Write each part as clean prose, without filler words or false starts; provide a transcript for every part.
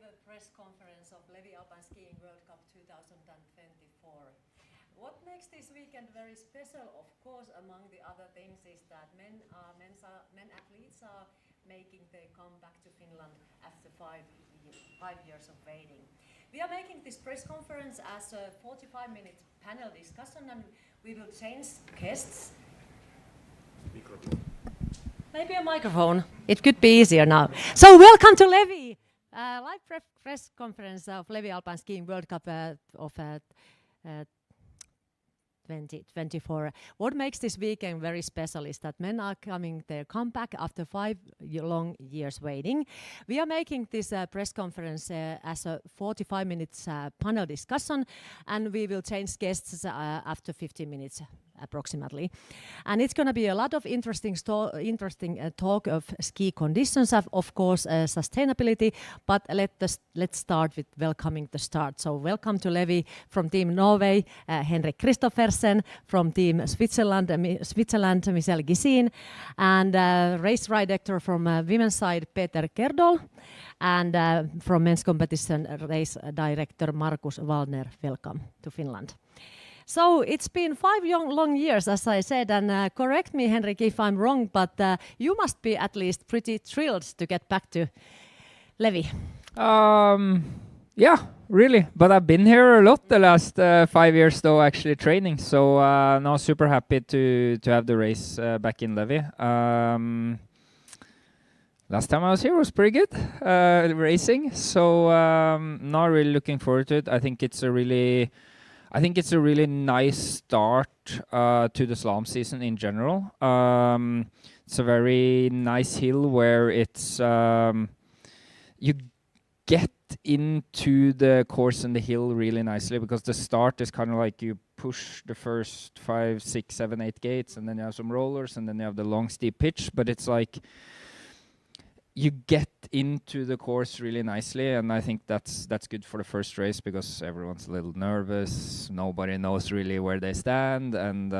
the press conference of Levi Alpine Skiing World Cup 2024. What makes this weekend very special, of course, among the other things, is that men athletes are making their comeback to Finland after 5 years of waiting. We are making this press conference as a 45-minute panel discussion, and we will change guests. Maybe a microphone. It could be easier now. So welcome to Levi, live press conference of Levi Alpine Skiing World Cup of 2024. What makes this weekend very special is that men are coming their comeback after 5 long years waiting. We are making this press conference as a 45 minutes panel discussion, and we will change guests after 15 minutes approximately. And it's going to be a lot of interesting talk of ski conditions, of course, sustainability, but let's start with welcoming the start. So welcome to Levi from Team Norway, Henrik Kristoffersen, from Team Switzerland, Michel Gisin, and race director from women's side, Peter Gerdol, and from men's competition, race director Markus Waldner. Welcome to Finland. So it's been 5 long years, as I said, and correct me, Henrik, if I'm wrong, but you must be at least pretty thrilled to get back to Levi. Yeah, really. But I've been here a lot the last 5 years, though, actually training. So now super happy to have the race back in Levi. Last time I was here was pretty good racing. So now really looking forward to it. I think it's a really nice start to the slalom season in general. It's a very nice hill where it's you get into the course and the hill really nicely, because the start is kind of like you push the first 5, 6, 7, 8 gates, and then you have some rollers, and then you have the long steep pitch. But it's like you get into the course really nicely, and I think that's good for the first race, because everyone's a little nervous. Nobody knows really where they stand, and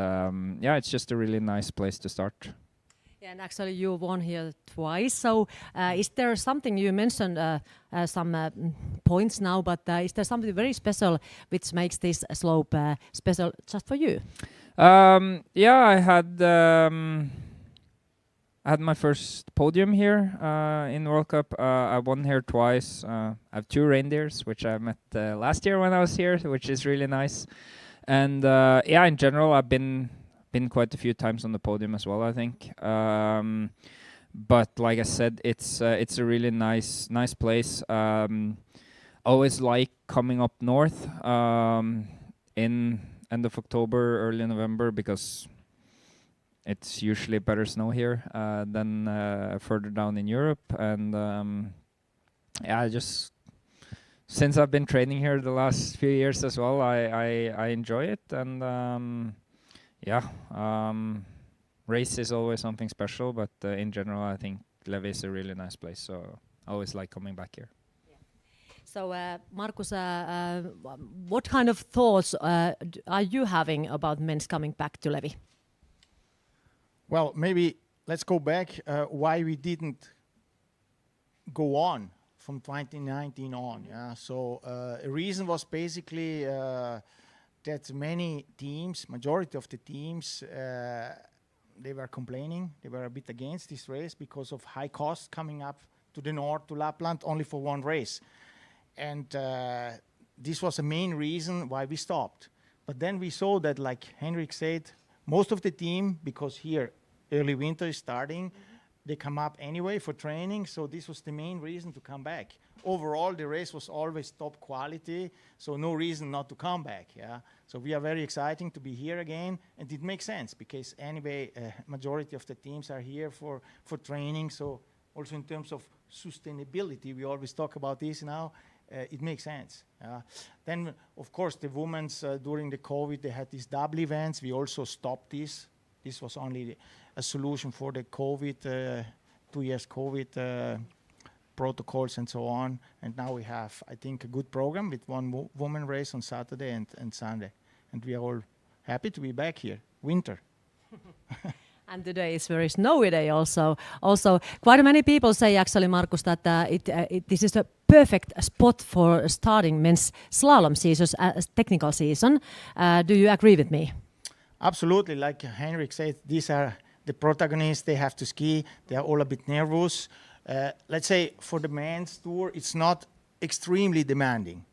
yeah, it's just a really nice place to start. Yeah, and actually you won here twice. So is there something, you mentioned some points now, but is there something very special which makes this slope special just for you? Yeah, I had my first podium here in World Cup. I won here twice. I have 2 reindeers, which I met last year when I was here, which is really nice. And yeah, in general, I've been quite a few times on the podium as well, I think. But like I said, it's a really nice place. Always like coming up north in end of October, early November, because it's usually better snow here than further down in Europe. And yeah, just since I've been training here the last few years as well, I enjoy it. And yeah, race is always something special, but in general, I think Levi is a really nice place. So I always like coming back here. Yeah. So Markus, what kind of thoughts are you having about men's coming back to Levi? Well, maybe let's go back why we didn't go on from 2019 on. Yeah, so a reason was basically that many teams, majority of the teams, they were complaining. They were a bit against this race because of high costs coming up to the north, to Lapland, only for one race. And this was the main reason why we stopped. But then we saw that, like Henrik said, most of the team, because here early winter is starting, they come up anyway for training, so this was the main reason to come back. Overall, the race was always top quality, so no reason not to come back. Yeah, so we are very exciting to be here again, and it makes sense because anyway, majority of the teams are here for training. So also in terms of sustainability, we always talk about this now. It makes sense. Then, of course, the women's during the COVID, they had these double events. We also stopped this. This was only a solution for the COVID, 2 years COVID protocols and so on. And now we have, I think, a good program with one woman race on Saturday and Sunday. And we are all happy to be back here. Winter. And today is very snowy day also. Also, quite many people say actually, Markus, that this is a perfect spot for starting men's slalom season, technical season. Do you agree with me? Absolutely. Like Henrik said, these are the protagonists. They have to ski. They are all a bit nervous. Let's say for the men's tour, it's not extremely demanding,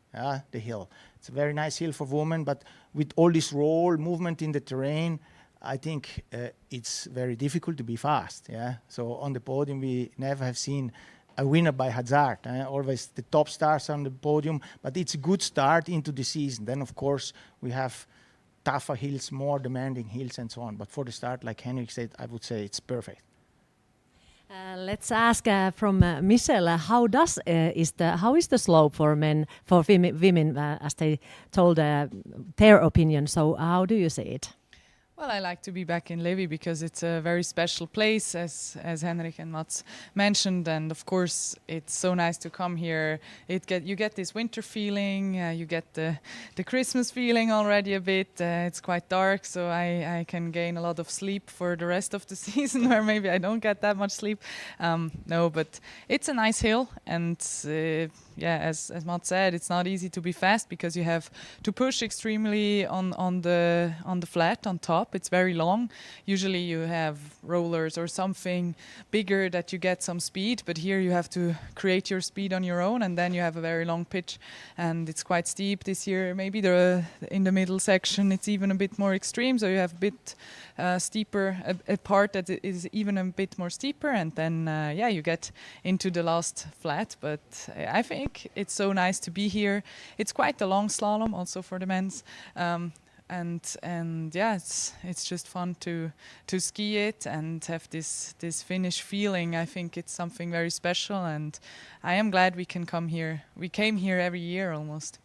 the hill. It's a very nice hill for women, but with all this roll, movement in the terrain, I think it's very difficult to be fast. Yeah. So on the podium, we never have seen a winner by hazard. Always the top stars on the podium, but it's a good start into the season. Then, of course, we have tougher hills, more demanding hills, and so on. But for the start, like Henrik said, I would say it's perfect. Let's ask from Michelle, how is the slope for men, for women, as they told their opinion. So how do you see it? Well, I like to be back in Levi because it's a very special place, as Henrik and Mats mentioned, and of course it's so nice to come here. You get this winter feeling, you get the Christmas feeling already a bit. It's quite dark, so I can gain a lot of sleep for the rest of the season, where maybe I don't get that much sleep. No, but it's a nice hill, and as Mats said, it's not easy to be fast because you have to push extremely on the flat on top. It's very long. Usually you have rollers or something bigger that you get some speed, but here you have to create your speed on your own, and then you have a very long pitch, and it's quite steep this year. Maybe in the middle section it's even a bit more extreme, so you have a bit steeper, a part that is even a bit more steeper, and then you get into the last flat. But I think it's so nice to be here. It's quite a long slalom also for the men's. It's just fun to ski it and have this Finnish feeling. I think it's something very special, and I am glad we can come here. We came here every year almost.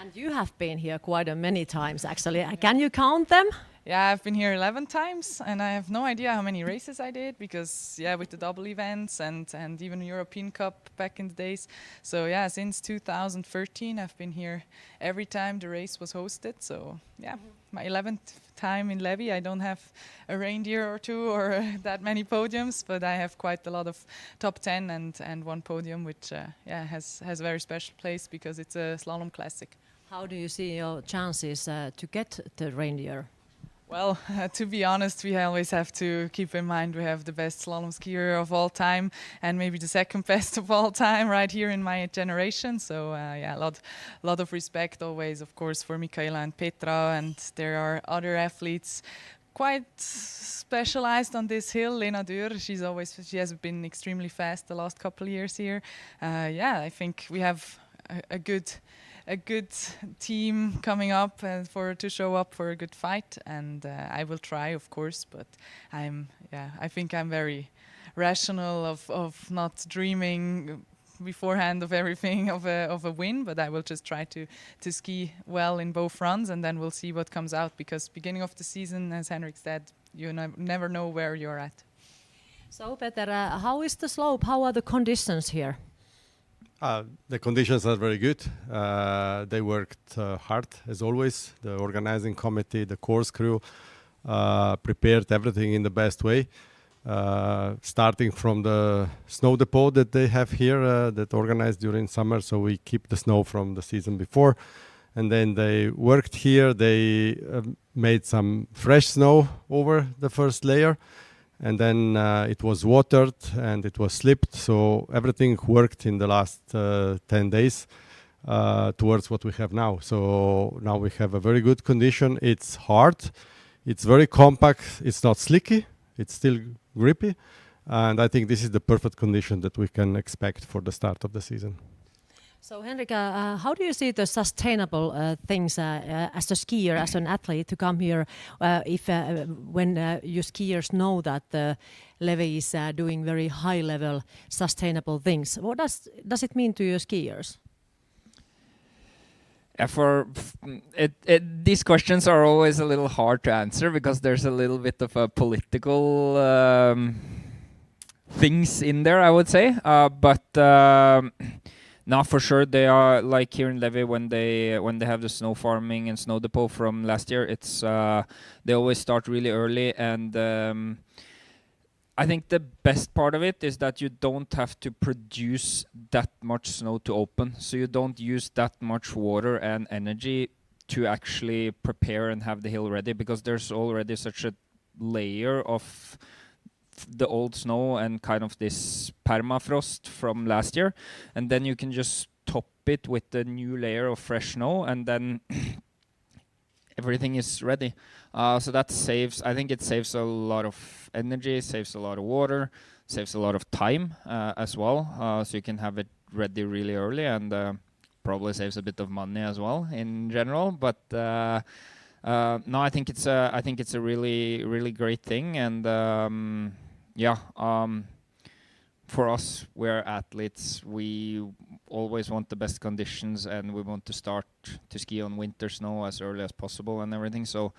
And you have been here quite many times, actually. Can you count them? Yeah, I've been here 11 times, and I have no idea how many races I did because, with the double events and even European Cup back in the days. So, since 2013, I've been here every time the race was hosted. So, my 11th time in Levi. I don't have a reindeer or two or that many podiums, but I have quite a lot of top 10 and one podium, which, has a very special place because it's a slalom classic. How do you see your chances to get the reindeer? Well, to be honest, we always have to keep in mind we have the best slalom skier of all time and maybe the second best of all time right here in my generation. So, a lot of respect always, of course, for Michaela and Petra, and there are other athletes quite specialized on this hill. Lena Dürr, she has been extremely fast the last couple of years here. I think we have a good team coming up to show up for a good fight, and I will try, of course, but I think I'm very rational of not dreaming beforehand of everything of a win, but I will just try to ski well in both runs, and then we'll see what comes out, because beginning of the season, as Henrik said, you never know where you're at. So Peter, how is the slope? How are the conditions here? The conditions are very good. They worked hard, as always. The organizing committee, the course crew prepared everything in the best way. Starting from the snow depot that they have here, that organized during summer, so we keep the snow from the season before. And then they worked here. They made some fresh snow over the first layer. And then it was watered and it was slipped, so everything worked in the last 10 days towards what we have now. So now we have a very good condition. It's hard, it's very compact, it's not slicky, it's still grippy, and I think this is the perfect condition that we can expect for the start of the season. So Henrik, how do you see the sustainable things as a skier, as an athlete, to come here when you skiers know that Levi is doing very high-level sustainable things? What does it mean to your skiers? These questions are always a little hard to answer because there's a little bit of a political things in there, I would say, but. Now, for sure, they are like here in Levi when they have the snow farming and snow depot from last year. It's they always start really early, and I think the best part of it is that you don't have to produce that much snow to open, so you don't use that much water and energy to actually prepare and have the hill ready, because there's already such a layer of the old snow and kind of this permafrost from last year, and then you can just top it with the new layer of fresh snow, and then everything is ready. So that saves, I think it saves a lot of energy, saves a lot of water, saves a lot of time as well. So you can have it ready really early, and probably saves a bit of money as well in general. But no, I think it's a really great thing, and for us, we're athletes. We always want the best conditions, and we want to start to ski on winter snow as early as possible and everything. So,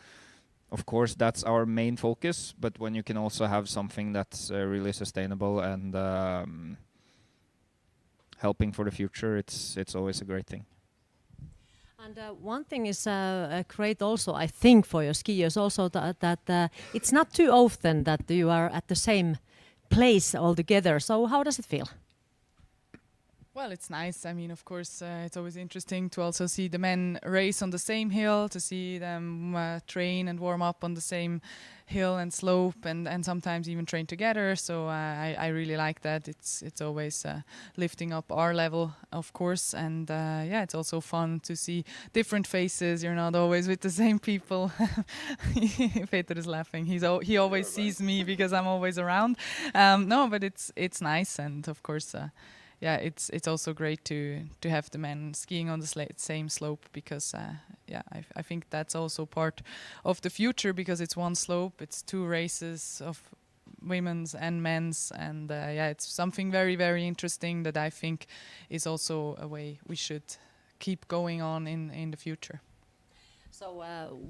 of course, that's our main focus. But when you can also have something that's really sustainable and helping for the future, it's always a great thing. And one thing is great also, I think, for your skiers also that it's not too often that you are at the same place all together. So how does it feel? Well, it's nice. I mean, of course, it's always interesting to also see the men race on the same hill, to see them train and warm up on the same hill and slope, and sometimes even train together. So I really like that. It's always lifting up our level, of course, and it's also fun to see different faces. You're not always with the same people. Peter is laughing. He always sees me because I'm always around. No, but it's nice, and of course. It's also great to have the men skiing on the same slope, because I think that's also part of the future, because it's one slope, it's 2 races of women's and men's, and it's something very, very interesting that I think is also a way we should keep going on in the future. So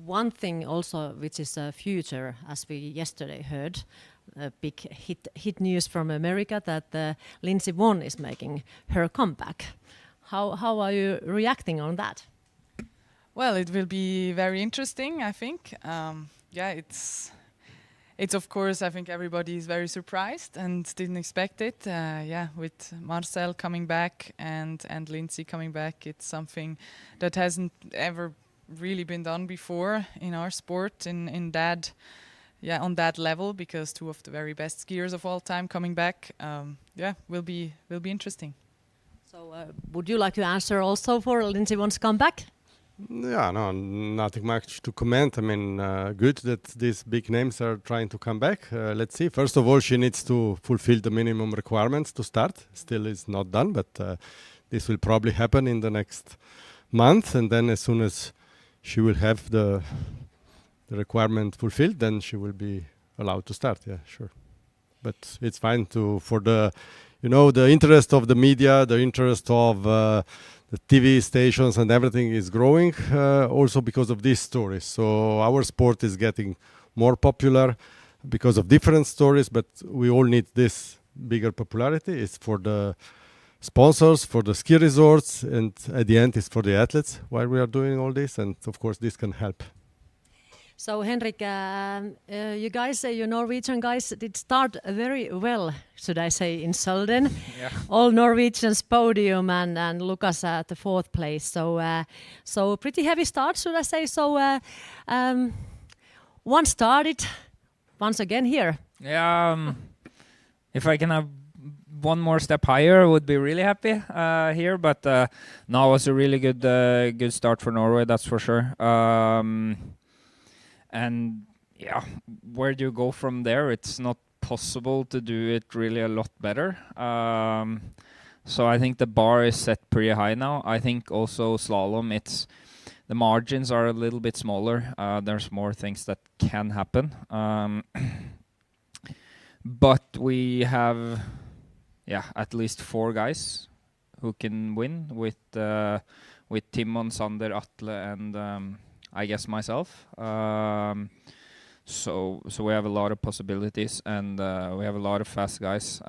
one thing also which is a future, as we yesterday heard, a big hit news from America that Lindsey Vonn is making her comeback. How are you reacting on that? Well, it will be very interesting, I think. It's of course, I think everybody is very surprised and didn't expect it. With Marcel coming back and Lindsey coming back, it's something that hasn't ever really been done before in our sport on that level, because 2 of the very best skiers of all time coming back, will be interesting. So would you like to answer also for Lindsey Vonn's comeback? Yeah, no, nothing much to comment. I mean, good that these big names are trying to come back. Let's see. First of all, she needs to fulfill the minimum requirements to start. Still is not done, but this will probably happen in the next month, and then as soon as she will have the requirement fulfilled, then she will be allowed to start. Yeah, sure. But it's fine for the interest of the media, the interest of the TV stations and everything is growing also because of these stories. So our sport is getting more popular because of different stories, but we all need this bigger popularity. It's for the sponsors, for the ski resorts, and at the end it's for the athletes while we are doing all this, and of course this can help. So Henrik, you guys, you Norwegian guys, did start very well, should I say, in Sölden. Yeah. All Norwegians podium and Lucas at the 4th place. So pretty heavy start, should I say. So one started once again here. Yeah, if I can have one more step higher, I would be really happy here. But no, it was a really good start for Norway, that's for sure. And where do you go from there? It's not possible to do it really a lot better. So I think the bar is set pretty high now. I think also slalom, the margins are a little bit smaller. There's more things that can happen. But we have at least 4 guys who can win with Timon, Sander, Atle, and I guess myself. So we have a lot of possibilities, and we have a lot of fast guys.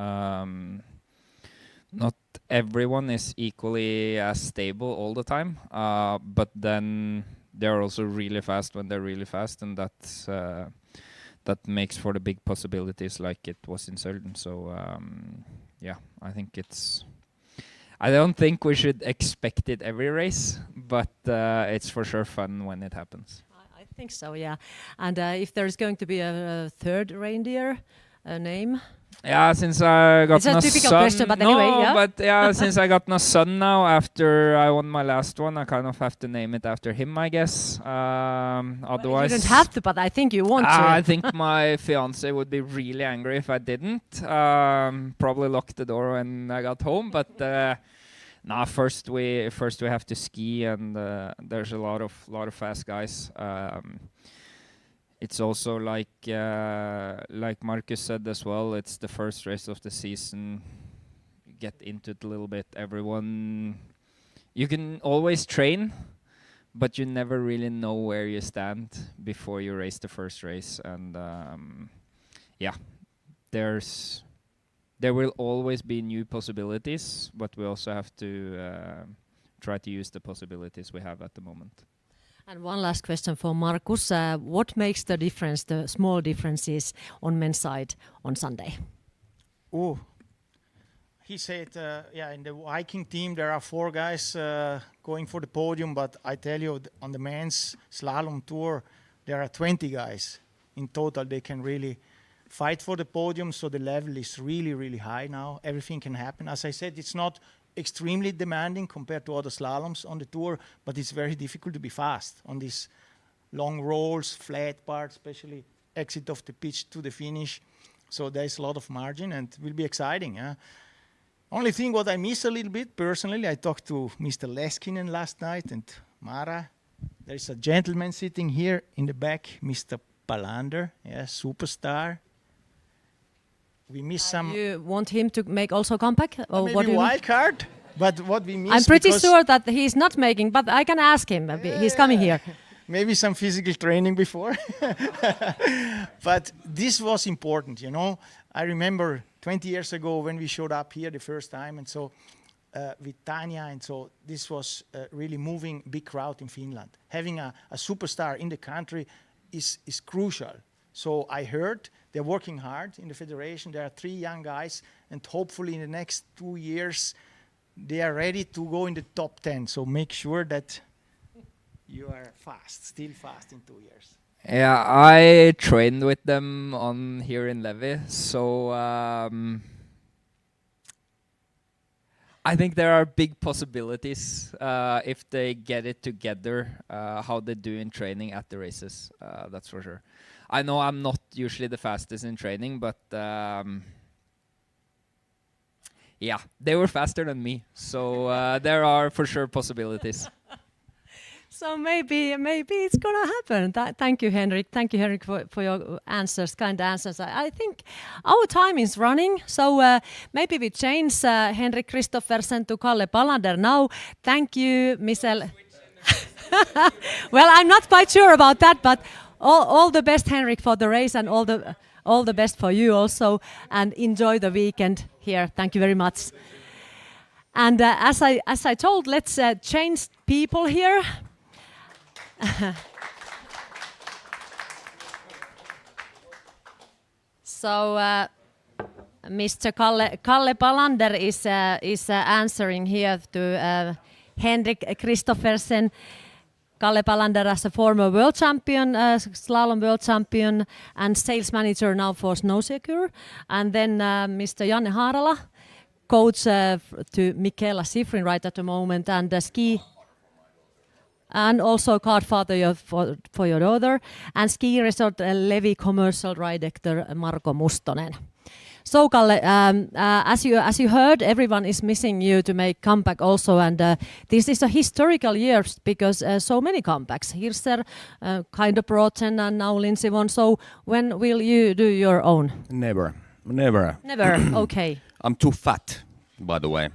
Not everyone is equally as stable all the time, but then they're also really fast when they're really fast, and that makes for the big possibilities like it was in Sölden. So yeah, I think I don't think we should expect it every race, but it's for sure fun when it happens. I think so, yeah. And if there's going to be a third reindeer name? Yeah, since I got it's a no typical son. question, but anyway, no, yeah. but yeah, since I got no son now after I won my last one, I kind of have to name it after him, I guess. Otherwise, you don't have to, but I think you want to. I think my fiance would be really angry if I didn't. Probably lock the door when I got home, but. First we have to ski, and there's a lot of fast guys. It's also like Markus said as well. It's the first race of the season. Get into it a little bit. Everyone, you can always train, but you never really know where you stand before you race the first race. And yeah, there will always be new possibilities, but we also have to try to use the possibilities we have at the moment. And one last question for Markus. What makes the difference, the small differences on men's side on Sunday? Oh, he said, in the Viking team there are 4 guys going for the podium, but I tell you, on the men's slalom tour, there are 20 guys in total. They can really fight for the podium, so the level is really, really high now. Everything can happen. As I said, it's not extremely demanding compared to other slaloms on the tour, but it's very difficult to be fast on these long rolls, flat parts, especially exit of the pitch to the finish. So there's a lot of margin, and it will be exciting. Only thing what I miss a little bit, personally, I talked to Mr. Leskinen last night and Mara. There's a gentleman sitting here in the back, Mr. Pallander, superstar. We miss some. You want him to make also comeback? Or maybe what wild card, but what we miss. I'm pretty sure that he's not making, but I can ask him. He's coming here. Maybe some physical training before. But this was important, I remember 20 years ago when we showed up here the first time, and so with Tanya, and so this was really moving big crowd in Finland. Having a superstar in the country is crucial. So I heard they're working hard in the federation. There are 3 young guys, and hopefully in the next 2 years, they are ready to go in the top 10. So make sure that you are still fast in 2 years. Yeah, I trained with them on here in Levi, so I think there are big possibilities if they get it together, how they do in training at the races, that's for sure. I know I'm not usually the fastest in training, but yeah, they were faster than me, so there are for sure possibilities. So maybe it's gonna happen. Thank you, Henrik. Thank you, Henrik, for your answers, kind answers. I think our time is running, so maybe we change Henrik Kristoffersen to Kalle Pallander now. Thank you, Michelle. Well, I'm not quite sure about that, but all the best, Henrik, for the race, and all the best for you also, and enjoy the weekend here. Thank you very much. And as I told, let's change people here. So Mr. Kalle Pallander is answering here to Henrik Kristoffersen. Kalle Pallander as a former world champion, slalom world champion, and sales manager now for Snowsecure. And then Mr. Janne Haarala, coach to Michaela Schifrin right at the moment, and ski, and also godfather for your daughter, and ski resort Levi commercial director Marko Mustonen. So Kalle, as you heard, everyone is missing you to make comeback also, and this is a historical year because so many comebacks. Hirser, kind of Broughton, and now Lindsey Vonn. So when will you do your own? Never. Never. Okay. I'm too fat, by the way.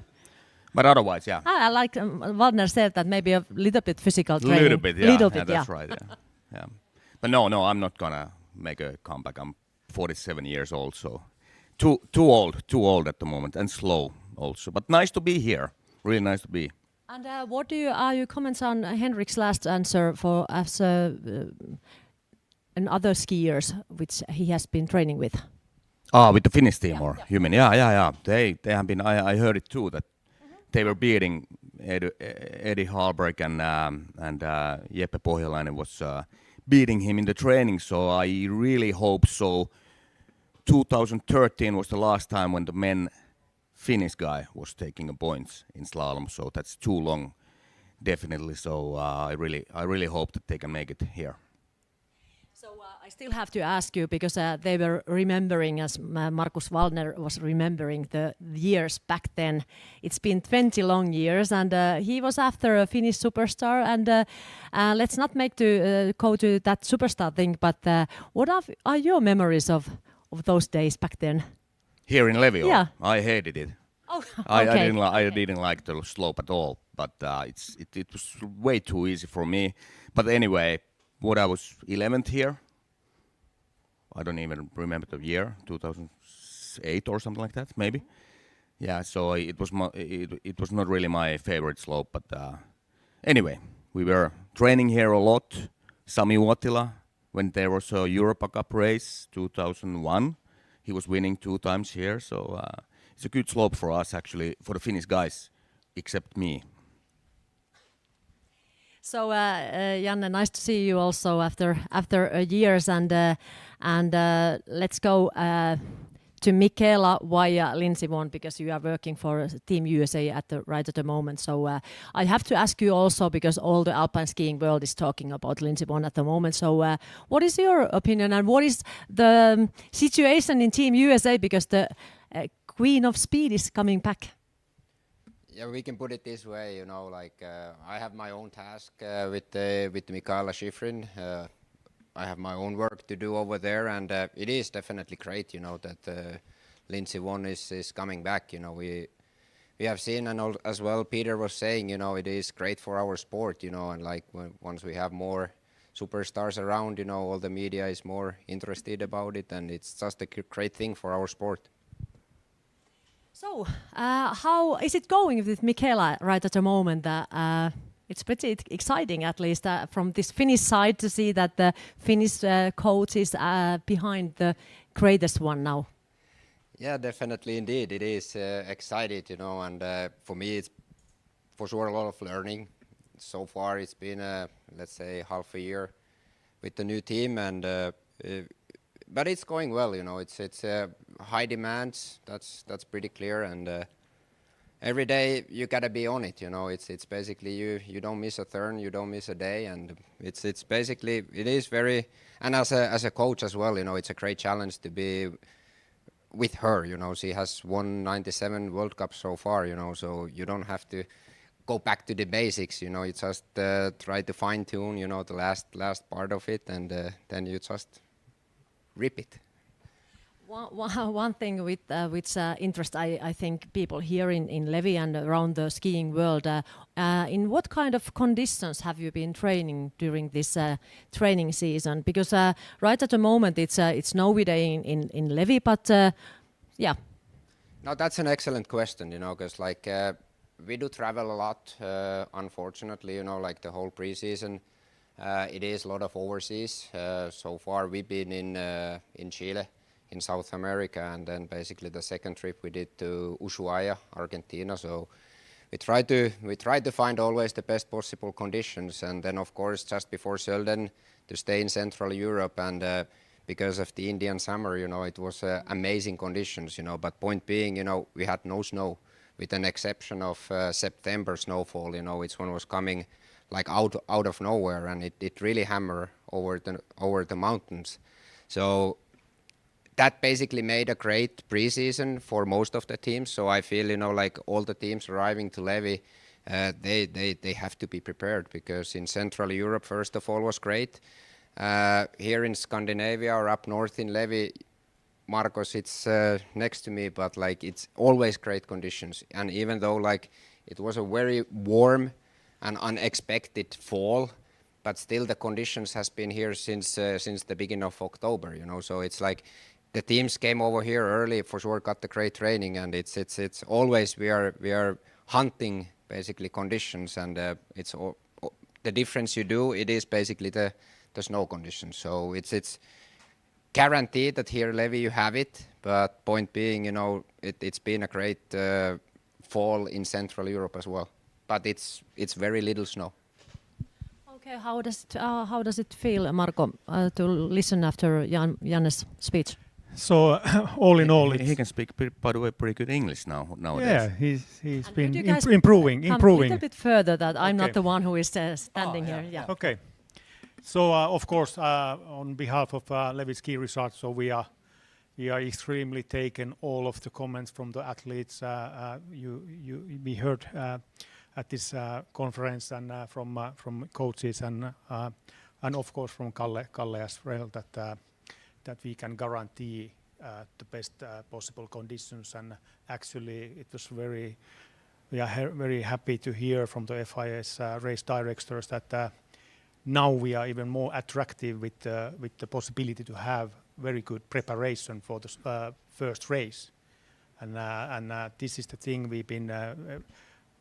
But otherwise, yeah. I like Waldner said that maybe a little bit physical training. Little bit, yeah. Little bit, that's right. Yeah. But no, I'm not gonna make a comeback. I'm 47 years old, so too old at the moment, and slow also. But nice to be here. Really nice to be. And what are your comments on Henrik's last answer for as and other skiers which he has been training with? With the Finnish team, or you mean? Yeah. They have been. I heard it too that they were beating Eddie Hallberg and Jeppe Pohjalainen was beating him in the training. So I really hope so. 2013 was the last time when the men Finnish guy was taking a points in slalom. So that's too long, definitely. So I really hope that they can make it here. So I still have to ask you, because they were remembering, as Markus Waldner was remembering the years back then. It's been 20 long years, and he was after a Finnish superstar. And let's not go to that superstar thing, but what are your memories of those days back then? Here in Levi, Yeah. I hated it. Oh, I okay. didn't like the slope at all, but it was way too easy for me. But anyway, what I was 11th here. I don't even remember the year, 2008 or something like that, maybe. Yeah, so it was not really my favorite slope, but anyway, we were training here a lot. Sami Uotila, when there was a Europa Cup race, 2001, he was winning 2 times here, so it's a good slope for us actually, for the Finnish guys, except me. So Janne, nice to see you also after years, and let's go to Michaela via Lindsey Vonn, because you are working for Team USA right at the moment. So I have to ask you also, because all the alpine skiing world is talking about Lindsey Vonn at the moment. So what is your opinion, and what is the situation in Team USA, because the Queen of Speed is coming back? Yeah, we can put it this way, you know, like I have my own task with Mikaela Shiffrin. I have my own work to do over there, and it is definitely great, you know, that Lindsey Vonn is coming back. You know, we have seen, and as well Peter was saying, you know, it is great for our sport, you know, and like once we have more superstars around, you know, all the media is more interested about it, and it's just a great thing for our sport. So, how is it going with Michaela right at the moment? It's pretty exciting, at least from this Finnish side, to see that the Finnish coach is behind the greatest one now. Yeah, definitely, indeed. It is excited, you know, and for me it's for sure a lot of learning. So far it's been, let's say, half a year with the new team, and but it's going well, you know. It's high demands. That's pretty clear, and every day you gotta be on it, you know. It's basically you don't miss a turn, you don't miss a day, and it's basically it is very. And as a coach as well, you know, it's a great challenge to be with her. You know, she has won 97 World Cups so far, you know, so you don't have to go back to the basics, you know. You just try to fine tune, you know, the last part of it, and then you just rip it. One thing which interests, I think, people here in Levi and around the skiing world, in what kind of conditions have you been training during this training season? Because right at the moment it's snowy day in Levi, but yeah. No, that's an excellent question, you know, because like we do travel a lot, unfortunately, you know, like the whole preseason. It is a lot of overseas. So far we've been in Chile, in South America, and then basically the second trip we did to Ushuaia, Argentina. So we try to find always the best possible conditions, and then of course just before Sölden to stay in Central Europe, and because of the Indian summer, you know, it was amazing conditions, you know. But point being, you know, we had no snow, with an exception of September snowfall, you know, which one was coming like out of nowhere, and it really hammered over the mountains. So that basically made a great preseason for most of the teams. So I feel, you know, like all the teams arriving to Levi, they have to be prepared, because in Central Europe, first of all, was great. Here in Scandinavia or up north in Levi, Markus, it's next to me, but like it's always great conditions. And even though like it was a very warm and unexpected fall, but still the conditions has been here since the beginning of October, you know. So it's like the teams came over here early, for sure got the great training, and it's always we are hunting basically conditions, and it's all, the difference you do, it is basically the the snow conditions. So it's guaranteed that here Levi you have it, but point being, you know, it's been a great fall in Central Europe as well, but it's very little snow. Okay, how does it feel, Marko, to listen after Janne's speech? So all in all, he can speak, by the way, pretty good English nowadays. yeah, he's And been could you guys improving. Come a little bit further, that I'm Okay. not the one who is standing here. Yeah. Okay. So of course, on behalf of Levi Ski Resort, so we are extremely taken all of the comments from the athletes. We heard at this conference and from coaches and of course from Kalle as well that we can guarantee the best possible conditions. And actually, it was we are very happy to hear from the FIS race directors that now we are even more attractive with the possibility to have very good preparation for the first race. And this is the thing we've been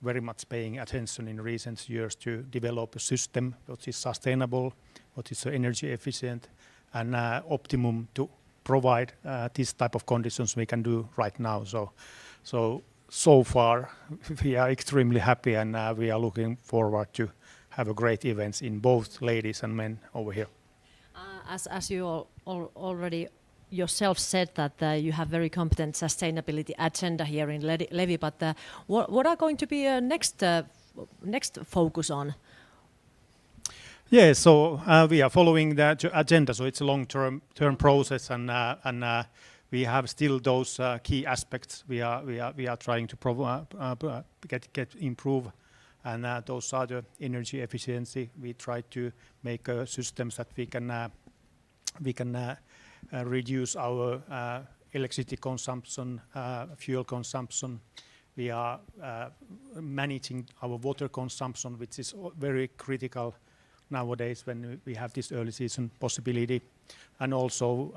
very much paying attention in recent years, to develop a system which is sustainable, what is energy efficient, and optimum to provide this type of conditions we can do right now. So far we are extremely happy, and we are looking forward to have a great events in both ladies and men over here. As you already yourself said that you have very competent sustainability agenda here in Levi, but what are going to be next focus on? Yeah, so we are following the agenda, so it's a long-term process, and we have still those key aspects we are trying to improve, and those are the energy efficiency. We try to make systems that we can reduce our electricity consumption, fuel consumption. We are managing our water consumption, which is very critical nowadays when we have this early season possibility, and also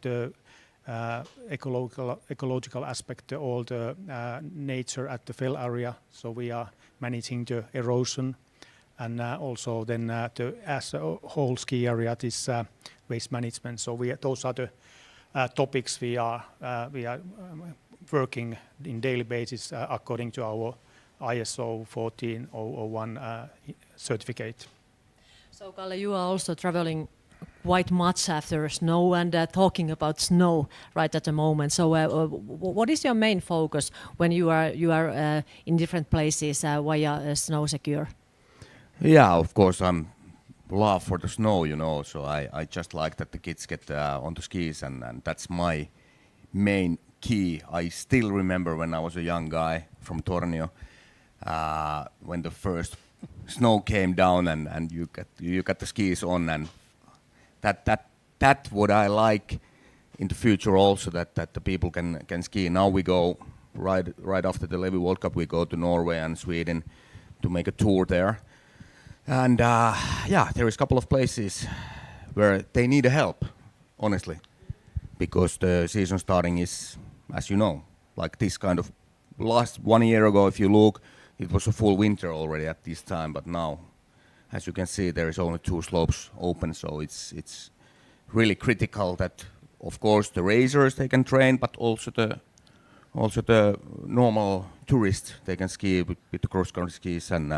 the ecological aspect, all the nature at the fell area. So we are managing the erosion, and also then as a whole ski area, this waste management. So those are the topics we are working in daily basis according to our ISO 14001 certificate. So Kalle, you are also traveling quite much after snow and talking about snow right at the moment. So what is your main focus when you are in different places via Snow Secure? Yeah, of course, I'm love for the snow, you know, so I just like that the kids get onto skis, and that's my main key. I still remember when I was a young guy from Tornio, when the first snow came down and you got the skis on, and that what I like in the future also, that the people can ski. Now we go right after the Levi World Cup, we go to Norway and Sweden to make a tour there. And yeah, there is a couple of places where they need help, honestly, because the season starting is, as you know, like this kind of last 1 year ago, if you look, it was a full winter already at this time, but now, as you can see, there is only 2 slopes open, so it's really critical that, of course, the racers, they can train, but also the normal tourists, they can ski with the cross-country skis and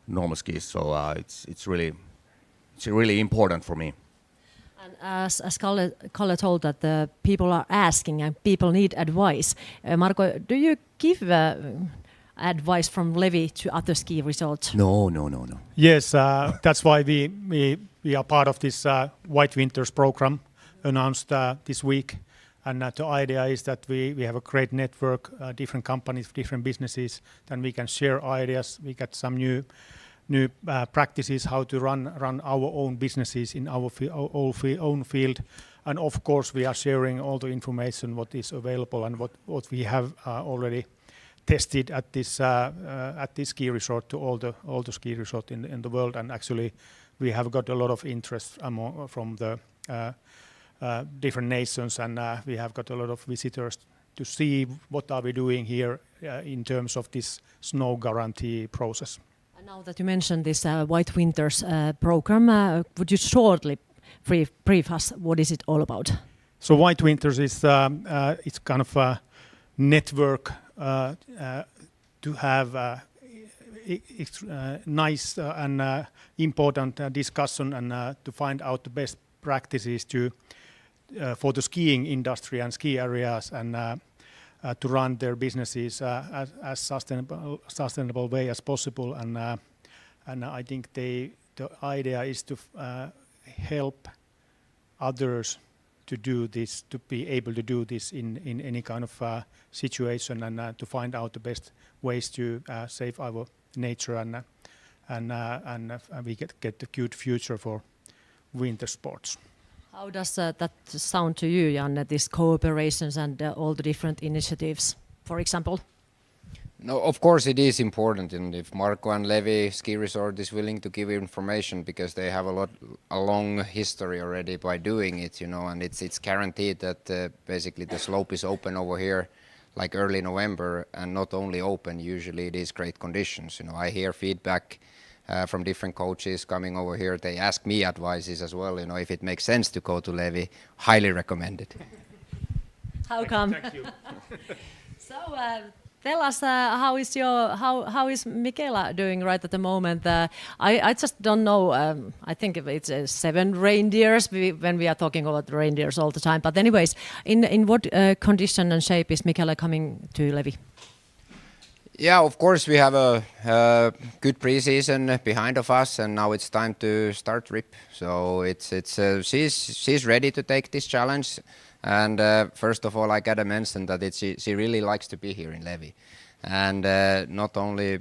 normal skis. So it's really important for me. And as Kalle told that the people are asking and people need advice. Marko, do you give advice from Levi to other ski resorts? No. Yes, that's why we are part of this White Winters program announced this week. And the idea is that we have a great network, different companies, different businesses, then we can share ideas. We get some new practices how to run our own businesses in our own field. And of course, we are sharing all the information what is available and what we have already tested at this ski resort to all the ski resort in the world. And actually, we have got a lot of interest from the different nations, and we have got a lot of visitors to see what are we doing here in terms of this snow guarantee process. And now that you mentioned this White Winters program, would you shortly brief us what is it all about? So White Winters is it's kind of a network to have nice and important discussion and to find out the best practices for the skiing industry and ski areas and to run their businesses as sustainable way as possible. And I think the idea is to help others to do this, to be able to do this in any kind of situation, and to find out the best ways to save our nature and we get a good future for winter sports. How does that sound to you, Janne, these cooperations and all the different initiatives, for example? No, of course it is important, and if Marco and Levi Ski Resort is willing to give information because they have a long history already by doing it, and it's guaranteed that basically the slope is open over here like early November, and not only open, usually it is great conditions. I hear feedback from different coaches coming over here. They ask me advices as well, if it makes sense to go to Levi. Highly recommended. How come? Thank you. So tell us how is Michaela doing right at the moment? I just don't know. I think it's 7 reindeers when we are talking about reindeers all the time. But anyways, in what condition and shape is Michaela coming to Levi? Yeah, of course we have a good pre-season behind of us, and now it's time to start trip. So she's ready to take this challenge. And first of all, I gotta mention that she really likes to be here in Levi, and not only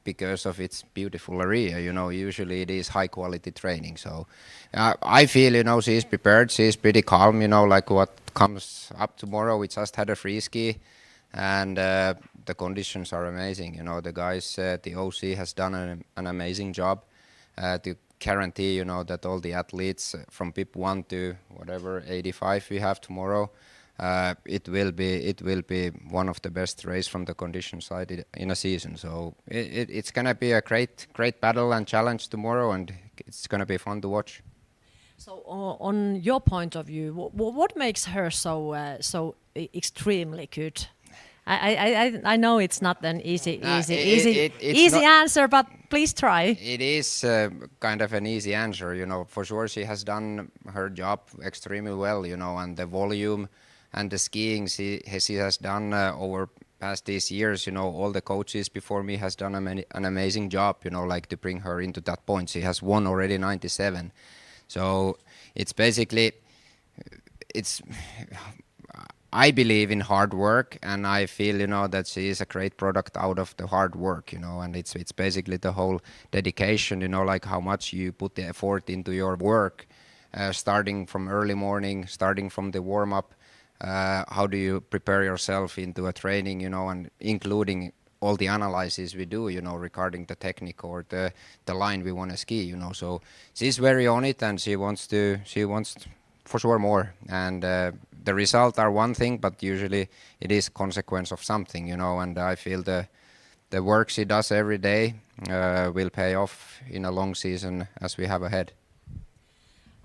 because of its beautiful area. Usually it is high quality training. So I feel she's prepared. She's pretty calm. Like what comes up tomorrow. We just had a free ski, and the conditions are amazing. The guys, the OC has done an amazing job to guarantee, that all the athletes from PIP 1 to whatever 85 we have tomorrow, it will be one of the best race from the condition side in a season. So it's gonna be a great battle and challenge tomorrow, and it's gonna be fun to watch. So on your point of view, what makes her so extremely good? I know it's not an easy answer, but please try. It is kind of an easy answer, For sure, she has done her job extremely well, and the volume and the skiing she has done over past these years. All the coaches before me has done an amazing job, like to bring her into that point. She has won already 97, so it's basically I believe in hard work, and I feel, that she is a great product out of the hard work, and it's basically the whole dedication, like how much you put the effort into your work, starting from early morning, starting from the warm-up, how do you prepare yourself into a training, and including all the analysis we do, regarding the technique or the line we want to ski, So she's very on it, and she wants for sure more, and the results are one thing, but usually it is consequence of something, and I feel the work she does every day will pay off in a long season as we have ahead.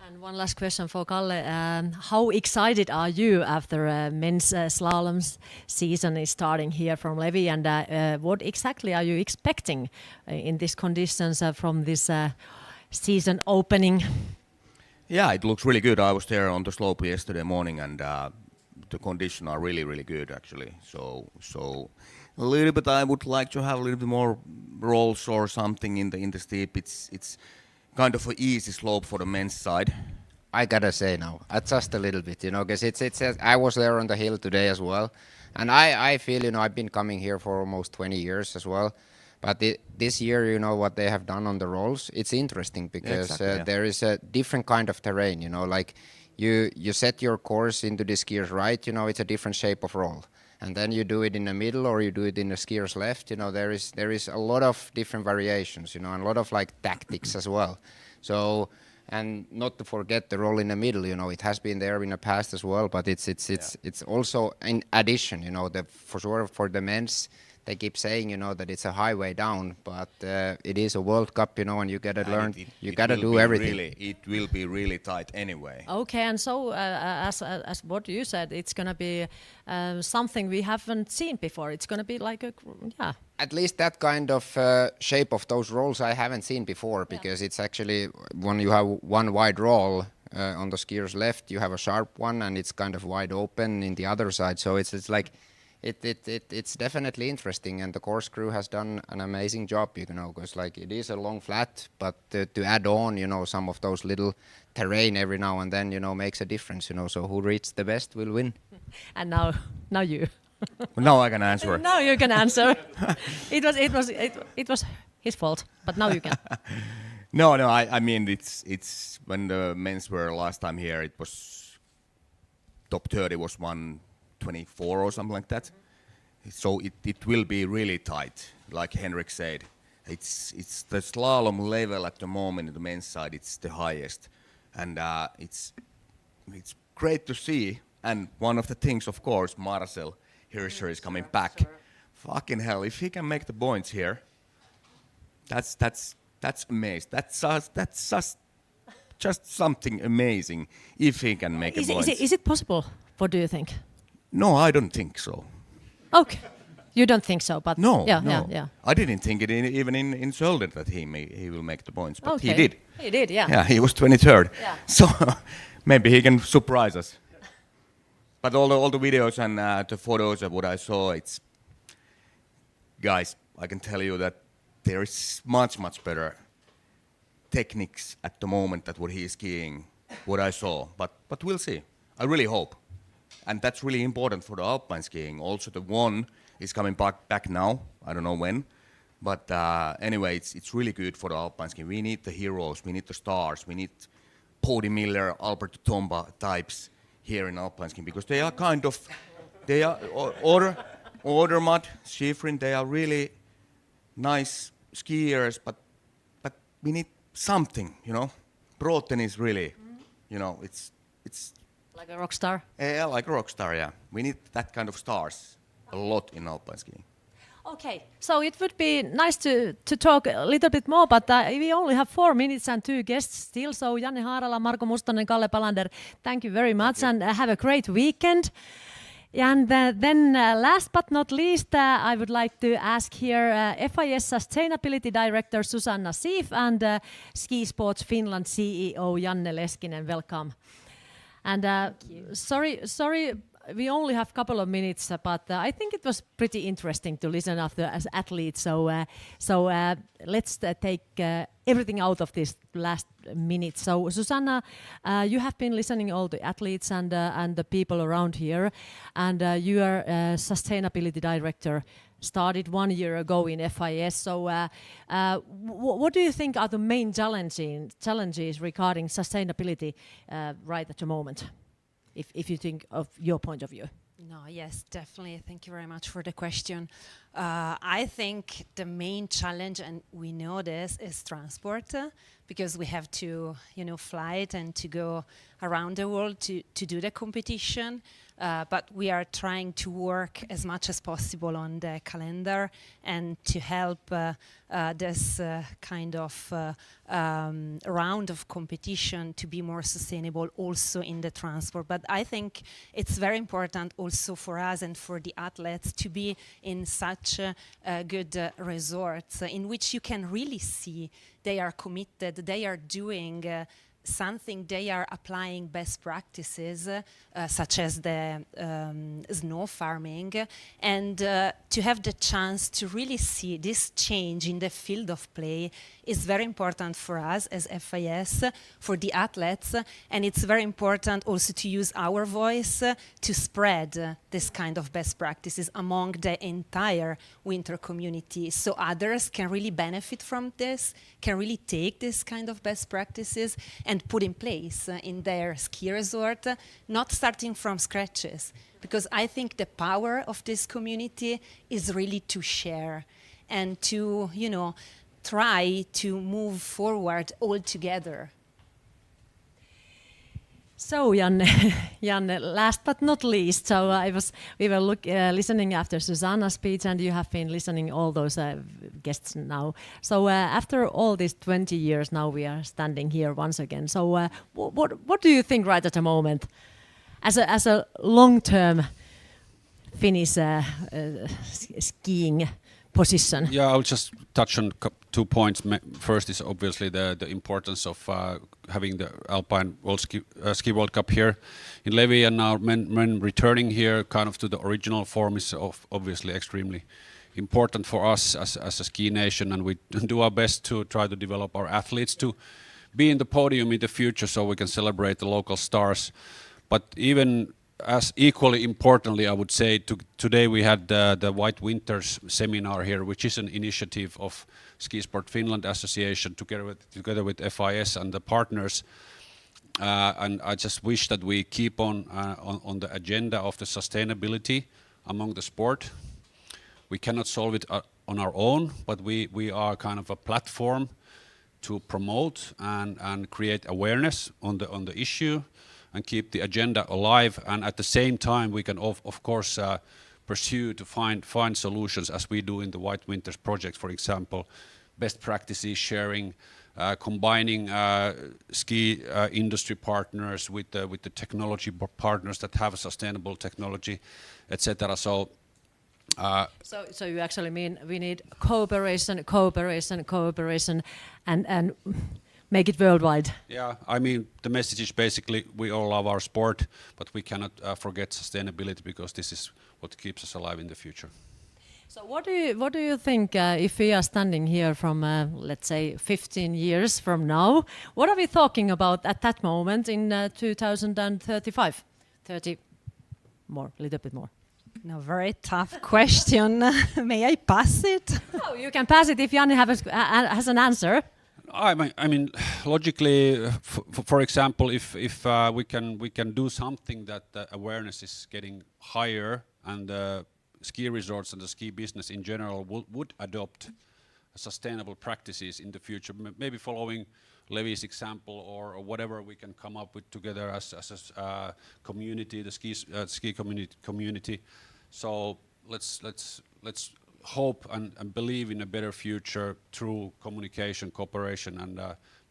And one last question for Kalle. How excited are you after men's slalom season is starting here from Levi, and what exactly are you expecting in these conditions from this season opening? Yeah, it looks really good. I was there on the slope yesterday morning, and the conditions are really, really good actually. So a little bit, I would like to have a little bit more rolls or something in the steep. It's kind of an easy slope for the men's side. I gotta say now, just a little bit, because it's I was there on the hill today as well, and I feel, I've been coming here for almost 20 years as well. But this year, what they have done on the rolls, it's interesting because there is a different kind of terrain, like you set your course into the skier's right, it's a different shape of roll. And then you do it in the middle or you do it in the skier's left, there is a lot of different variations, and a lot of like tactics as well. So, and not to forget the roll in the middle, it has been there in the past as well, but it's also in addition, for sure for the men's, they keep saying, that it's a highway down, but it is a World Cup, and you gotta learn, you gotta do everything. It will be really tight anyway. Okay, and so as what you said, it's gonna be something we haven't seen before. It's gonna be like At least that kind of shape of those rolls I haven't seen before, because it's actually when you have one wide roll on the skier's left, you have a sharp one, and it's kind of wide open in the other side. So it's like it's definitely interesting, and the course crew has done an amazing job, because like it is a long flat, but to add on, some of those little terrain every now and then, makes a difference. So who reads the best will win. And now you. Now I can answer. Now you can answer. It was his fault, but now you can. No. I mean, it's when the men's were last time here, it was top 30 was 124 or something like that. So it will be really tight, like Henrik said. It's the slalom level at the moment in the men's side. It's the highest, and it's great to see. And one of the things, of course, Marcel Hirscher is coming back. Fucking hell! If he can make the points here, that's amazing. That's just something amazing. If he can make a point. Is it possible? What do you think? No, I don't think so. Okay, you don't think so, but no. Yeah. I didn't think it even in Sölden that he will make the points, but okay. he did. He did, yeah. Yeah, he was 23rd. Yeah. So maybe he can surprise us. But all the videos and the photos of what I saw, it's guys. I can tell you that there is much better techniques at the moment than what he is skiing. What I saw, but we'll see. I really hope, and that's really important for the Alpine skiing. Also, the one is coming back now. I don't know when, but anyway, it's really good for the Alpine skiing. We need the heroes. We need the stars. We need Podi Miller, Alberto Tomba types here in Alpine skiing, because they are Odermatt, Schifrin, they are really nice skiers, but we need something, Broughton is really, it's like a rock star. Yeah, like a rock star. Yeah, we need that kind of stars a lot in Alpine skiing. Okay, so it would be nice to talk a little bit more, but we only have 4 minutes and 2 guests still. So Janne Haarala, Marko Mustonen, Kalle Pallander, thank you very much, and have a great weekend. And then last but not least, I would like to ask here FIS Sustainability Director Susanna Sieff and Ski Sports Finland CEO Janne Leskinen. Welcome. And sorry, we only have a couple of minutes, but I think it was pretty interesting to listen after as athletes. So let's take everything out of this last minute. So Susanna, you have been listening all the athletes and the people around here, and you are a sustainability director. Started 1 year ago in FIS. So what do you think are the main challenges regarding sustainability right at the moment? If you think of your point of view. No, yes, definitely. Thank you very much for the question. I think the main challenge, and we know this, is transport, because we have to, fly it and to go around the world to do the competition. But we are trying to work as much as possible on the calendar and to help this kind of round of competition to be more sustainable also in the transport. But I think it's very important also for us and for the athletes to be in such good resorts in which you can really see they are committed, they are doing something, they are applying best practices such as the snow farming, and to have the chance to really see this change in the field of play is very important for us as FIS, for the athletes, and it's very important also to use our voice to spread this kind of best practices among the entire winter community, so others can really benefit from this, can really take this kind of best practices and put in place in their ski resort, not starting from scratches, because I think the power of this community is really to share and to, try to move forward all together. So Janne, last but not least, so we were listening after Susanna's speech, and you have been listening all those guests now. So after all these 20 years, now we are standing here once again. So what do you think right at the moment, as a long-term Finnish skiing position? Yeah, I'll just touch on 2 points. First is obviously the importance of having the Alpine Ski World Cup here in Levi, and now men returning here kind of to the original form is obviously extremely important for us as a ski nation, and we do our best to try to develop our athletes to be in the podium in the future so we can celebrate the local stars. But even as equally importantly, I would say today we had the White Winters seminar here, which is an initiative of Ski Sport Finland Association together with FIS and the partners. And I just wish that we keep on the agenda of the sustainability among the sport. We cannot solve it on our own, but we are kind of a platform to promote and create awareness on the issue and keep the agenda alive, and at the same time we can of course pursue to find solutions as we do in the White Winters project, for example, best practices sharing, combining ski industry partners with the technology partners that have sustainable technology, etc. So you actually mean we need cooperation, and make it worldwide. Yeah, I mean the message is basically we all love our sport, but we cannot forget sustainability, because this is what keeps us alive in the future. So what do you think if we are standing here from let's say 15 years from now? What are we talking about at that moment in 2035? 30 more, a little bit more. No, very tough question. May I pass it? Oh, you can pass it if Janne has an answer. I mean, logically, for example, if we can do something that the awareness is getting higher, and the ski resorts and the ski business in general would adopt sustainable practices in the future, maybe following Levi's example or whatever we can come up with together as a community, the ski community. So let's hope and believe in a better future through communication, cooperation, and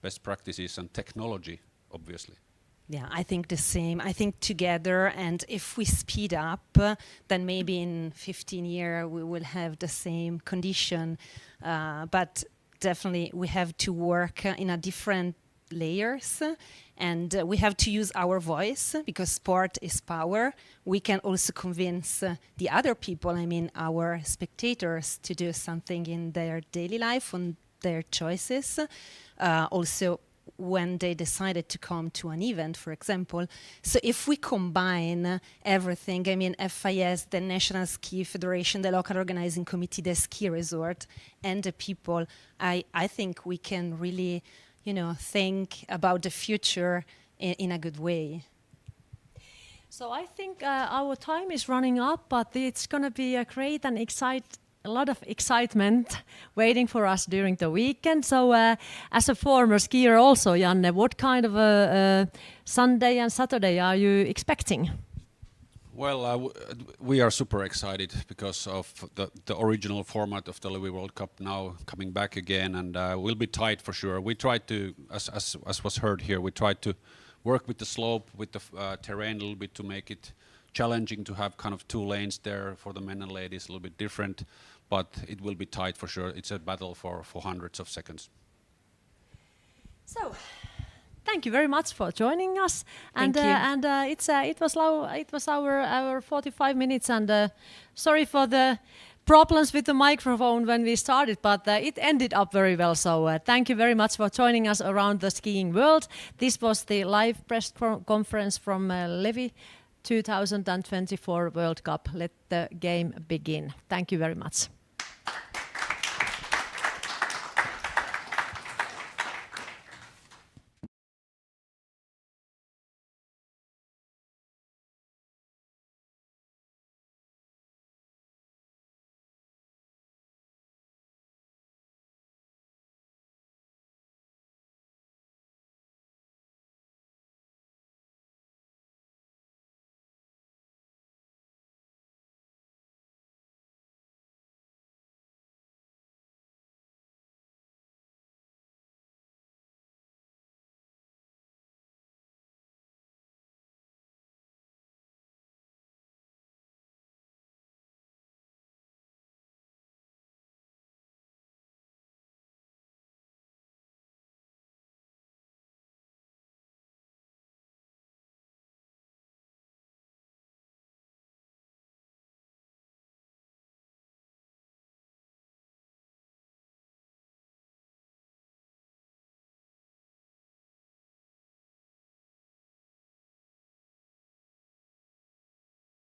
best practices and technology, obviously. Yeah, I think the same. I think together, and if we speed up, then maybe in 15 years we will have the same condition. But definitely we have to work in a different layers, and we have to use our voice, because sport is power. We can also convince the other people, I mean our spectators, to do something in their daily life, on their choices. Also when they decided to come to an event, for example. So if we combine everything, I mean FIS, the National Ski Federation, the local organizing committee, the ski resort, and the people, I think we can really, think about the future in a good way. So I think our time is running up, but it's going to be a great and a lot of excitement waiting for us during the weekend. So as a former skier also, Janne, what kind of a Sunday and Saturday are you expecting? Well, we are super excited because of the original format of the Levi World Cup now coming back again, and we'll be tight for sure. We tried to, as was heard here, we tried to work with the slope, with the terrain a little bit to make it challenging to have kind of 2 lanes there for the men and ladies, a little bit different, but it will be tight for sure. It's a battle for hundreds of seconds. So, thank you very much for joining us. Thank you. And it was our 45 minutes, and sorry for the problems with the microphone when we started, but it ended up very well. So thank you very much for joining us around the skiing world. This was the live press conference from Levi 2024 World Cup. Let the game begin. Thank you very much.